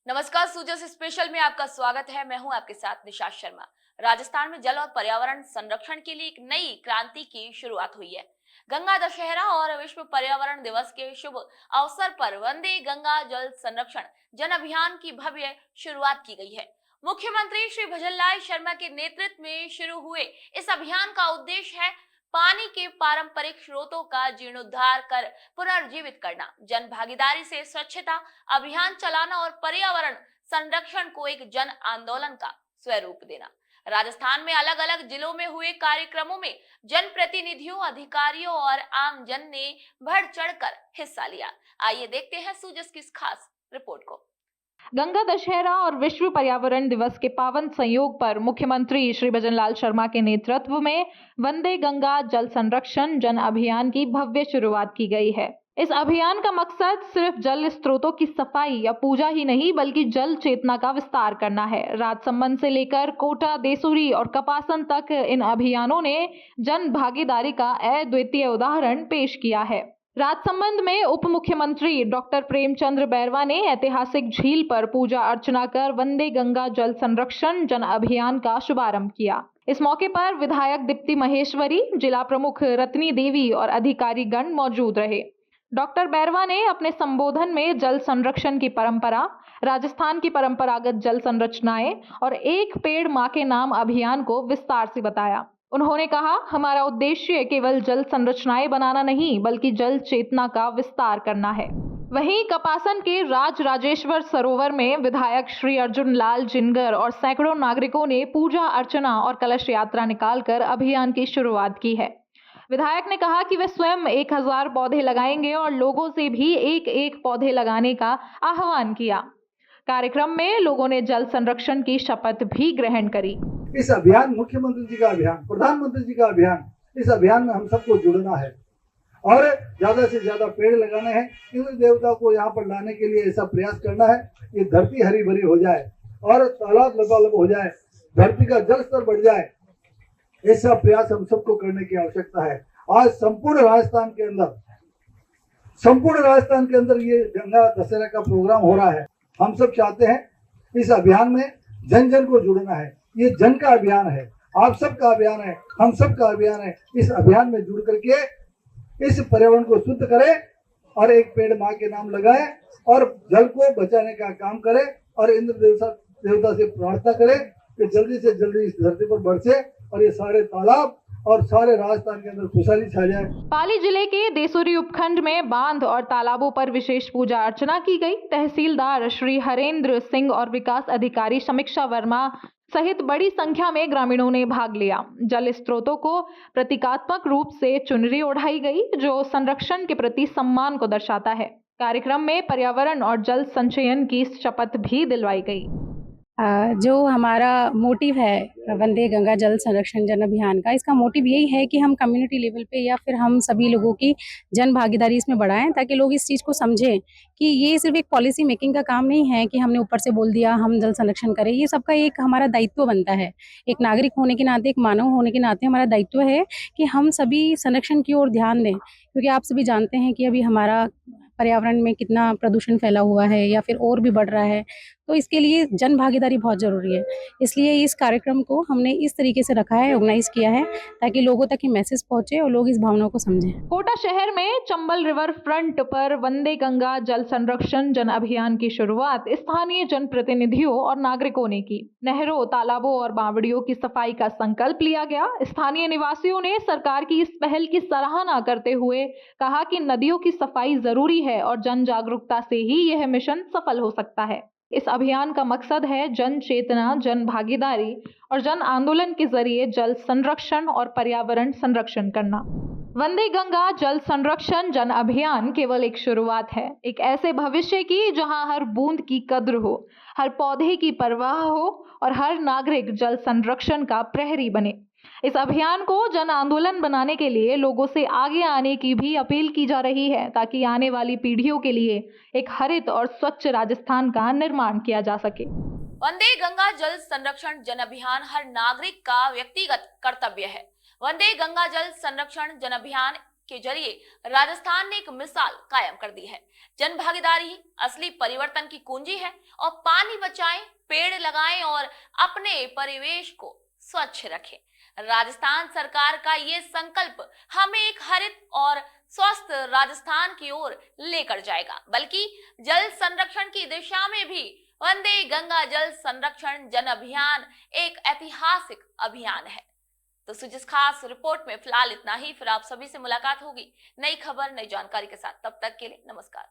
नमस्कार, सूजस स्पेशल में आपका स्वागत है। मैं हूं आपके साथ निशा शर्मा। राजस्थान में जल और पर्यावरण संरक्षण के लिए एक नई क्रांति की शुरुआत हुई है। गंगा दशहरा और विश्व पर्यावरण दिवस के शुभ अवसर पर वंदे गंगा जल संरक्षण जन अभियान की भव्य शुरुआत की गई है। मुख्यमंत्री श्री भजनलाल शर्मा के नेतृत्व में शुरू हुए इस अभियान का उद्देश्य है पानी के पारंपरिक स्रोतों का जीर्णोद्धार कर पुनर्जीवित करना, जन भागीदारी से स्वच्छता अभियान चलाना और पर्यावरण संरक्षण को एक जन आंदोलन का स्वरूप देना। राजस्थान में अलग अलग जिलों में हुए कार्यक्रमों में जनप्रतिनिधियों, अधिकारियों और आम जन ने बढ़ चढ़कर हिस्सा लिया। आइए देखते हैं सूजस की इस खास रिपोर्ट को। गंगा दशहरा और विश्व पर्यावरण दिवस के पावन संयोग पर मुख्यमंत्री श्री भजनलाल शर्मा के नेतृत्व में वंदे गंगा जल संरक्षण जन अभियान की भव्य शुरुआत की गई है। इस अभियान का मकसद सिर्फ जल स्रोतों की सफाई या पूजा ही नहीं, बल्कि जल चेतना का विस्तार करना है। राजसमंद से लेकर कोटा, देसुरी और कपासन तक इन अभियानों ने जन भागीदारी का अद्वितीय उदाहरण पेश किया है। राजसमंद में उप मुख्यमंत्री डॉक्टर प्रेमचंद्र बैरवा ने ऐतिहासिक झील पर पूजा अर्चना कर वंदे गंगा जल संरक्षण जन अभियान का शुभारंभ किया। इस मौके पर विधायक दीप्ति महेश्वरी, जिला प्रमुख रत्नी देवी और अधिकारी गण मौजूद रहे। डॉक्टर बैरवा ने अपने संबोधन में जल संरक्षण की परंपरा, राजस्थान की परंपरागत जल संरचनाएं और एक पेड़ मां के नाम अभियान को विस्तार से बताया। उन्होंने कहा, हमारा उद्देश्य केवल जल संरचनाएं बनाना नहीं, बल्कि जल चेतना का विस्तार करना है। वहीं कपासन के राजेश्वर सरोवर में विधायक श्री अर्जुन लाल जिनगर और सैकड़ों नागरिकों ने पूजा अर्चना और कलश यात्रा निकालकर अभियान की शुरुआत की है। विधायक ने कहा कि वे स्वयं 1000 पौधे लगाएंगे और लोगों से भी एक एक पौधे लगाने का आह्वान किया। कार्यक्रम में लोगों ने जल संरक्षण की शपथ भी ग्रहण करी। इस अभियान, मुख्यमंत्री जी का अभियान, प्रधानमंत्री जी का अभियान, इस अभियान में हम सबको जुड़ना है और ज्यादा से ज्यादा पेड़ लगाने हैं। इंद्र देवता को यहाँ पर लाने के लिए ऐसा प्रयास करना है कि धरती हरी भरी हो जाए और तालाब लबालब हो जाए, धरती का जल स्तर बढ़ जाए। ऐसा प्रयास हम सबको करने की आवश्यकता है। आज संपूर्ण राजस्थान के अंदर ये गंगा दशहरा का प्रोग्राम हो रहा है। हम सब चाहते हैं इस अभियान में जन जन को जुड़ना है। ये जन का अभियान है, आप सबका अभियान है, हम सबका अभियान है। इस अभियान में जुड़ करके इस पर्यावरण को शुद्ध करें और एक पेड़ माँ के नाम लगाएं और जल को बचाने का काम करें और इंद्र देवता से प्रार्थना करें कि जल्दी से जल्दी इस धरती पर बरसे और ये सारे तालाब और सारे राजस्थान के अंदर खुशहाली छा जाए। पाली जिले के देसुरी उपखंड में बांध और तालाबों पर विशेष पूजा अर्चना की गई। तहसीलदार श्री हरेंद्र सिंह और विकास अधिकारी समीक्षा वर्मा सहित बड़ी संख्या में ग्रामीणों ने भाग लिया। जल स्रोतों को प्रतीकात्मक रूप से चुनरी ओढ़ाई गई, जो संरक्षण के प्रति सम्मान को दर्शाता है। कार्यक्रम में पर्यावरण और जल संचयन की शपथ भी दिलवाई गई। जो हमारा मोटिव है वंदे गंगा जल संरक्षण जन अभियान का, इसका मोटिव यही है कि हम कम्युनिटी लेवल पे या फिर हम सभी लोगों की जन भागीदारी इसमें बढ़ाएं, ताकि लोग इस चीज़ को समझें कि ये सिर्फ एक पॉलिसी मेकिंग का काम नहीं है कि हमने ऊपर से बोल दिया हम जल संरक्षण करें। ये सबका एक हमारा दायित्व बनता है। एक नागरिक होने के नाते, एक मानव होने के नाते हमारा दायित्व है कि हम सभी संरक्षण की ओर ध्यान दें, क्योंकि आप सभी जानते हैं कि अभी हमारा पर्यावरण में कितना प्रदूषण फैला हुआ है या फिर और भी बढ़ रहा है। तो इसके लिए जन भागीदारी बहुत ज़रूरी है। इसलिए इस कार्यक्रम को हमने इस तरीके से रखा है, ऑर्गेनाइज किया है, ताकि लोगों तक ये मैसेज पहुंचे और लोग इस भावना को समझें। कोटा शहर में चंबल रिवर फ्रंट पर वंदे गंगा जल संरक्षण जन अभियान की शुरुआत स्थानीय जनप्रतिनिधियों और नागरिकों ने की। नहरों, तालाबों और बावड़ियों की सफाई का संकल्प लिया गया। स्थानीय निवासियों ने सरकार की इस पहल की सराहना करते हुए कहा कि नदियों की सफाई जरूरी है और जन जागरूकता से ही यह मिशन सफल हो सकता है। इस अभियान का मकसद है जन चेतना, जन भागीदारी और जन आंदोलन के जरिए जल संरक्षण और पर्यावरण संरक्षण करना। वंदे गंगा जल संरक्षण जन अभियान केवल एक शुरुआत है, एक ऐसे भविष्य की जहां हर बूंद की कद्र हो, हर पौधे की परवाह हो और हर नागरिक जल संरक्षण का प्रहरी बने। इस अभियान को जन आंदोलन बनाने के लिए लोगों से आगे आने की भी अपील की जा रही है, ताकि आने वाली पीढ़ियों के लिए एक हरित और स्वच्छ राजस्थान का निर्माण किया जा सके। वंदे गंगा जल संरक्षण जन अभियान हर नागरिक का व्यक्तिगत कर्तव्य है। वंदे गंगा जल संरक्षण जन अभियान के जरिए राजस्थान ने एक मिसाल कायम कर दी है। जन भागीदारी ही असली परिवर्तन की कुंजी है और पानी बचाएं, पेड़ लगाएं और अपने परिवेश को स्वच्छ रखें। राजस्थान सरकार का ये संकल्प हमें एक हरित और स्वस्थ राजस्थान की ओर लेकर जाएगा, बल्कि जल संरक्षण की दिशा में भी वंदे गंगा जल संरक्षण जन अभियान एक ऐतिहासिक अभियान है। तो इस खास रिपोर्ट में फिलहाल इतना ही। फिर आप सभी से मुलाकात होगी नई खबर, नई जानकारी के साथ। तब तक के लिए नमस्कार।